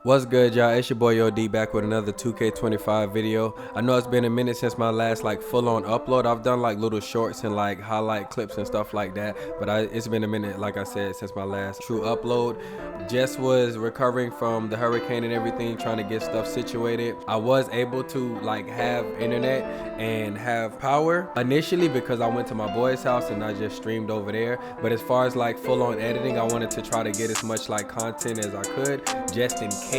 What's good, y'all? It's your boy Yo D back with another 2K25 video. I know it's been a minute since my last full-on upload. I've done little shorts and highlight clips and stuff like that, but it's been a minute, like I said, since my last true upload. Just was recovering from the hurricane and everything, trying to get stuff situated. I was able to have internet and have power initially because I went to my boy's house and I just streamed over there. But as far as full-on editing, I wanted to try to get as much content as I could, just in case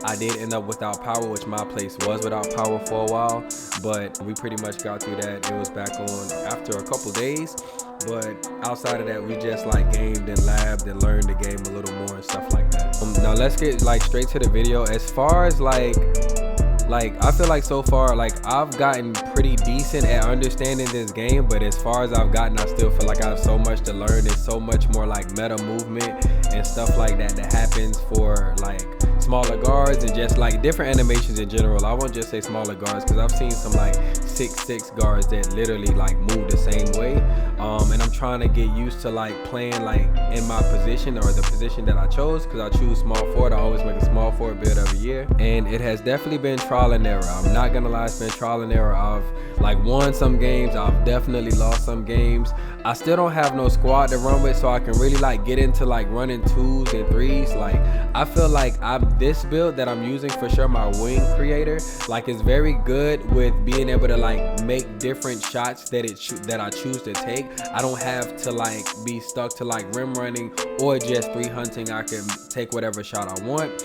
I did end up without power, which my place was without power for a while, but we pretty much got through that. It was back on after a couple days, but outside of that, we just gamed and labbed and learned the game a little more and stuff like that. Now let's get straight to the video. As far as I feel so far I've gotten pretty decent at understanding this game, but as far as I've gotten, I still feel I have so much to learn. There's so much more meta movement and stuff like that happens for smaller guards and just different animations in general. I won't just say smaller guards because I've seen some 6'6" guards that literally move the same way, and I'm trying to get used to playing in my position or the position that I chose, because I choose small forward. I always make a small forward build every year, and it has definitely been trial and error. I'm not gonna lie, it's been trial and error. I've won some games, I've definitely lost some games. I still don't have no squad to run with, so I can really get into running 2s and 3s. I feel this build that I'm using, for sure, my wing creator, is very good with being able to make different shots that I choose to take. I don't have to be stuck to rim running or just 3 hunting. I can take whatever shot I want.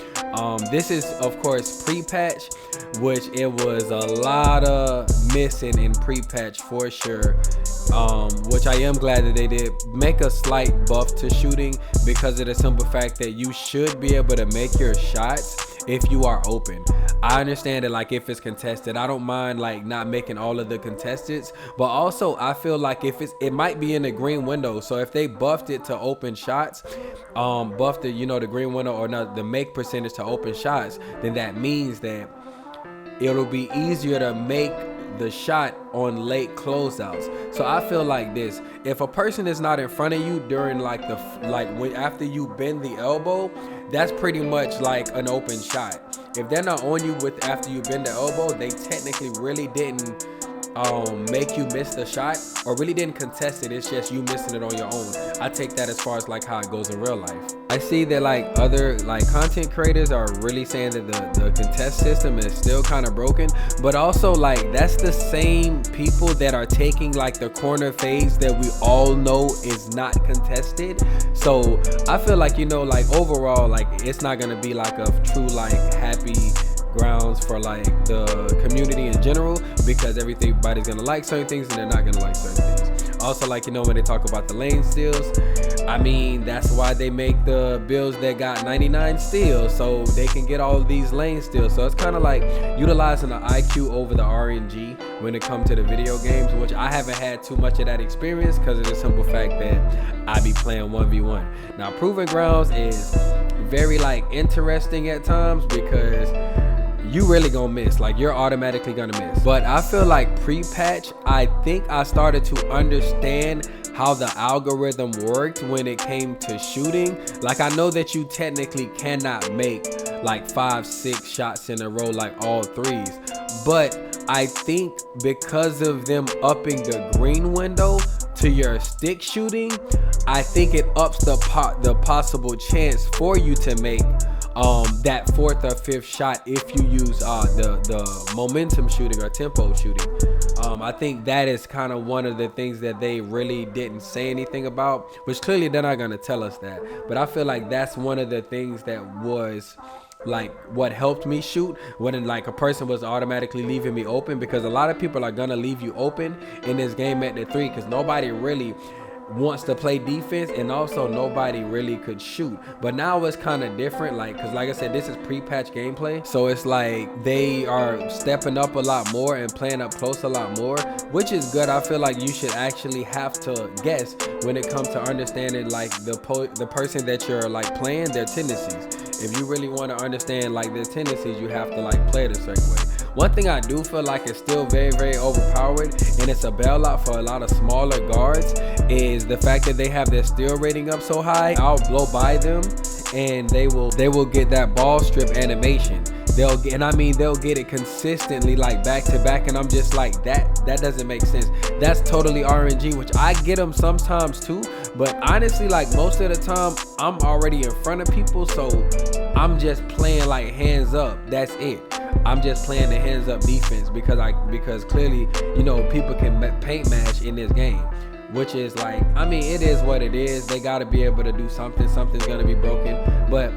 This is of course pre-patch, which it was a lot of missing in pre-patch for sure, which I am glad that they did make a slight buff to shooting, because of the simple fact that you should be able to make your shots if you are open. I understand that if it's contested, I don't mind not making all of the contesteds, but also I feel if it might be in the green window. So if they buffed it to open shots, buffed it, the green window, or not the make percentage to open shots, then that means that it'll be easier to make the shot on late closeouts. So I feel this: if a person is not in front of you during after you bend the elbow, that's pretty much an open shot. If they're not on you after you bend the elbow, they technically really didn't make you miss the shot, or really didn't contest it. It's just you missing it on your own. I take that as far as how it goes in real life. I see that other content creators are really saying that the contest system is still kind of broken, but also that's the same people that are taking the corner phase that we all know is not contested. So I feel overall it's not gonna be a true happy grounds for the community in general, because everybody's gonna like certain things and they're not gonna like certain things. Also, when they talk about the lane steals, I mean, that's why they make the builds that got 99 steals, so they can get all of these lane steals. So it's kind of utilizing the IQ over the RNG when it comes to the video games, which I haven't had too much of that experience because of the simple fact that I be playing 1v1. Now, Proving Grounds is very interesting at times, because you really gonna miss, you're automatically gonna miss. But I feel pre-patch, I think I started to understand how the algorithm worked when it came to shooting. I know that you technically cannot make 5-6 shots in a row all 3s, but I think because of them upping the green window to your stick shooting, I think it ups the possible chance for you to make that 4th or 5th shot if you use the momentum shooting or tempo shooting. I think that is kind of one of the things that they really didn't say anything about, which clearly they're not going to tell us that, but I feel that's one of the things that was what helped me shoot when a person was automatically leaving me open, because a lot of people are gonna leave you open in this game at the 3, because nobody really wants to play defense, and also nobody really could shoot. But now it's kind of different, because I said, this is pre-patch gameplay, so it's they are stepping up a lot more and playing up close a lot more, which is good. I feel you should actually have to guess when it comes to understanding the person that you're playing, their tendencies. If you really want to understand their tendencies, you have to play it a certain way. One thing I do feel is still very, very overpowered, and it's a bailout for a lot of smaller guards, is the fact that they have their steal rating up so high. I'll blow by them and they will get that ball strip animation. They'll get it consistently, like back to back, and I'm just like, that doesn't make sense. That's totally RNG, which I get them sometimes too, but honestly, like most of the time I'm already in front of people, so I'm just playing like hands up. That's it. I'm just playing the hands up defense because clearly, you know, people can paint match in this game, which is like, I mean, it is what it is. They got to be able to do something. Something's gonna be broken, but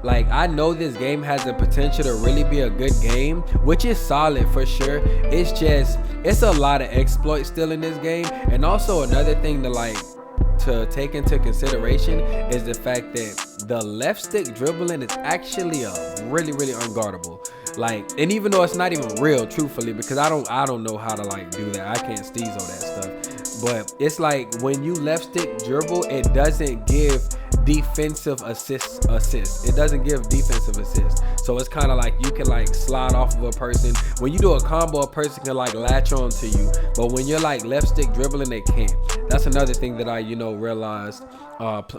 like, I know this game has the potential to really be a good game, which is solid for sure. It's a lot of exploits still in this game. And also another thing to take into consideration is the fact that the left stick dribbling is actually really unguardable. Like, and even though it's not even real, truthfully, because I don't know how to like do that. I can't steez all that stuff. But it's like when you left stick dribble, it doesn't give defensive assist. It doesn't give defensive assist. So it's kind of like you can like slide off of a person. When you do a combo, a person can like latch on to you, but when you're like left stick dribbling, they can't. That's another thing that I realized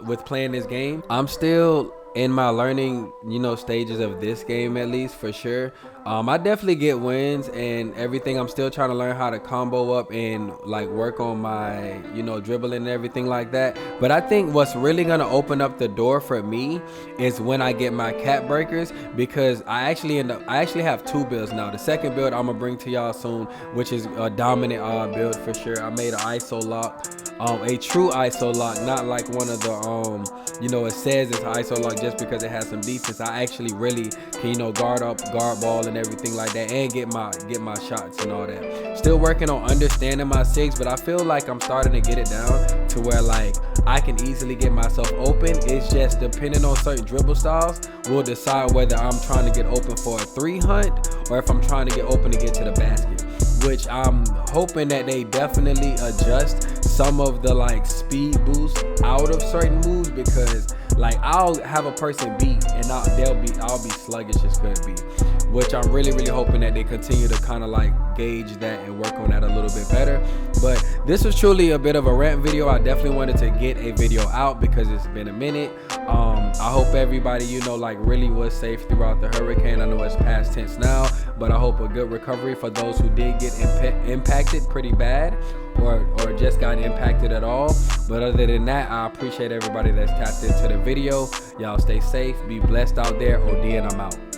with playing this game. I'm still in my learning stages of this game, at least, for sure. I definitely get wins and everything. I'm still trying to learn how to combo up and like work on my dribbling and everything like that. But I think what's really gonna open up the door for me is when I get my cap breakers, because I actually have two builds now. The second build I'm gonna bring to y'all soon, which is a dominant build for sure. I made an ISO lock, a true ISO lock, not like one of the it says it's an ISO lock just because it has some defense. I actually really can guard up, guard ball and everything like that, and get my shots and all that. Still working on understanding my SIGs, but I feel like I'm starting to get it down to where like I can easily get myself open. It's just depending on certain dribble styles will decide whether I'm trying to get open for a 3 hunt or if I'm trying to get open to get to the basket, which I'm hoping that they definitely adjust some of the like speed boost out of certain moves, because like I'll have a person beat and I'll be sluggish as could be, which I'm really hoping that they continue to kind of like gauge that and work on that a little bit better. But this was truly a bit of a rant video. I definitely wanted to get a video out because it's been a minute. I hope everybody like really was safe throughout the hurricane. I know it's past tense now, but I hope a good recovery for those who did get impacted pretty bad or just got impacted at all. But other than that, I appreciate everybody that's tapped into the video. Y'all stay safe, be blessed out there. OD, and I'm out.